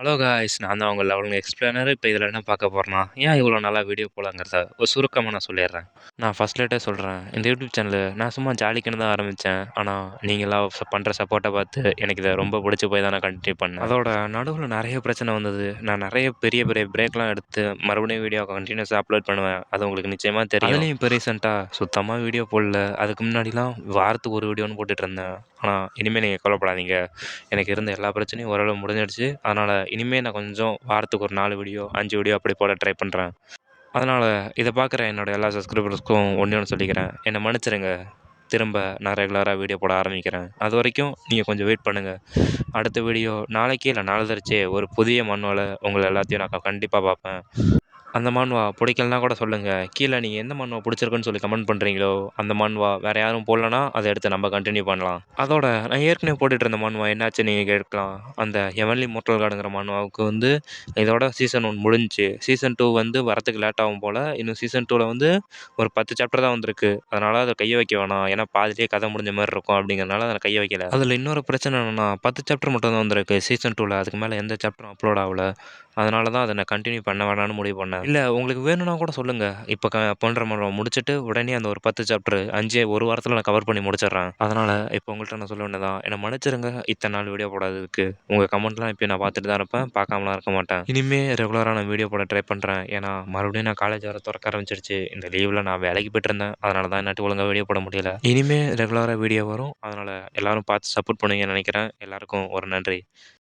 Hello guys, நான் தான் உங்கள் லெவலுங்க எக்ஸ்பிளைனர். இப்போ இதில் என்ன பார்க்க போகிறேன்னா, ஏன் இவ்வளோ நல்லா வீடியோ போடலாங்கிறத ஒரு சுருக்கமாக நான் சொல்லிடுறேன். நான் ஃபர்ஸ்ட் லேட்டே சொல்கிறேன், இந்த யூடியூப் சேனலு நான் சும்மா ஜாலிக்குன்னு தான் ஆரம்பித்தேன். ஆனால் நீங்களாம் பண்ணுற சப்போர்ட்டை பார்த்து எனக்கு இதை ரொம்ப பிடிச்சி போய் தான் நான் கண்டினியூ பண்ணேன். அதோட நடுவில் நிறைய பிரச்சனை வந்தது. நான் நிறைய பெரிய பெரிய பிரேக்லாம் எடுத்து மறுபடியும் வீடியோ கண்டினியூஸாக அப்லோட் பண்ணுவேன். அது உங்களுக்கு நிச்சயமாக தெரியும். அதுலேயும் இப்போ ரீசெண்டாக சுத்தமாக வீடியோ போடல. அதுக்கு முன்னாடிலாம் வாரத்துக்கு ஒரு வீடியோன்னு போட்டுட்டு இருந்தேன். ஆனால் இனிமேல் நீங்கள் கவலைப்படாதீங்க, எனக்கு இருந்த எல்லா பிரச்சனையும் ஓரளவு முடிஞ்சிடுச்சு. அதனால் இனிமேல் நான் கொஞ்சம் வாரத்துக்கு ஒரு 4 வீடியோ 5 வீடியோ அப்படி போட ட்ரை பண்ணுறேன். அதனால் இதை பார்க்குற என்னோடய எல்லா சப்ஸ்கிரைபர்ஸ்க்கும் ஒன்று சொல்லிக்கிறேன், என்னை மன்னிச்சிடுங்க. திரும்ப நான் ரெகுலராக வீடியோ போட ஆரம்பிக்கிறேன். அது வரைக்கும் நீங்கள் கொஞ்சம் வெயிட் பண்ணுங்கள். அடுத்த வீடியோ நாளைக்கே இல்லை நாளை ஒரு புதிய மண்ணில் உங்களை எல்லாத்தையும் நான் கண்டிப்பாக பார்ப்பேன். அந்த மான்வா பிடிக்கலனா கூட சொல்லுங்கள். கீழே நீங்கள் எந்த மான்வா பிடிச்சிருக்குன்னு சொல்லி கமெண்ட் பண்ணுறீங்களோ அந்த மான்வா வேறு யாரும் போடலனா அதை எடுத்து நம்ம கண்டினியூ பண்ணலாம். அதோட நான் ஏற்கனவே போட்டுட்டு இருந்த மான்வா என்னாச்சு நீங்கள் கேட்கலாம். அந்த எவன்லி மோட்டல் கார்டுங்கிற மான்வாவுக்கு இதோட சீசன் 1 முடிஞ்சிச்சு. சீசன் 2 வரத்துக்கு லேட் ஆகும் போல். இன்னும் சீசன் 2ல் ஒரு 10 சாப்டர் தான் வந்திருக்கு. அதனால் அதை கையை வைக்க வேணாம், ஏன்னா பாதிலே கதை முடிஞ்ச மாதிரி இருக்கும் அப்படிங்கிறனால அதை கையை வைக்கல. அதில் இன்னொரு பிரச்சனை என்னென்னா 10 சாப்டர் மட்டும் தான் வந்திருக்கு சீசன் 2ல். அதுக்கு மேலே எந்த சாப்டரும் அப்லோட் ஆகலை. அதனால தான் அதை நான் கண்டினியூ பண்ண வேணான்னு முடிவு பண்ணேன். இல்லை உங்களுக்கு வேணும்னா கூட சொல்லுங்கள். இப்போ பண்ணுற மாதிரி முடிச்சுட்டு உடனே அந்த ஒரு 10 சாப்டர் 5 ஒரு வாரத்தில் நான் கவர் பண்ணி முடிச்சிடுறேன். அதனால் இப்போ உங்கள்கிட்ட நான் சொல்ல வேண்டியதான், என்னை மன்னிச்சிருங்க இத்தனை நாள் வீடியோ போடாததுக்கு. உங்கள் கமெண்ட்லாம் இப்போ நான் பார்த்துட்டு தான் இருப்பேன், பார்க்காமலாம் இருக்க மாட்டேன். இனிமேல் ரெகுலராக நான் வீடியோ போட ட்ரை பண்ணுறேன். ஏன்னா மறுபடியும் நான் காலேஜ் வர திறக்க ஆரம்பிச்சிருச்சு. இந்த லீவில் நான் வேலைக்கு போய்ட்டு இருந்தேன், அதனால தான் என்னாட்டு ஒழுங்காக வீடியோ போட முடியல. இனிமேல் ரெகுலராக வீடியோ வரும். அதனால் எல்லோரும் பார்த்து சப்போர்ட் பண்ணுவீங்கன்னு நினைக்கிறேன். எல்லாருக்கும் ஒரு நன்றி.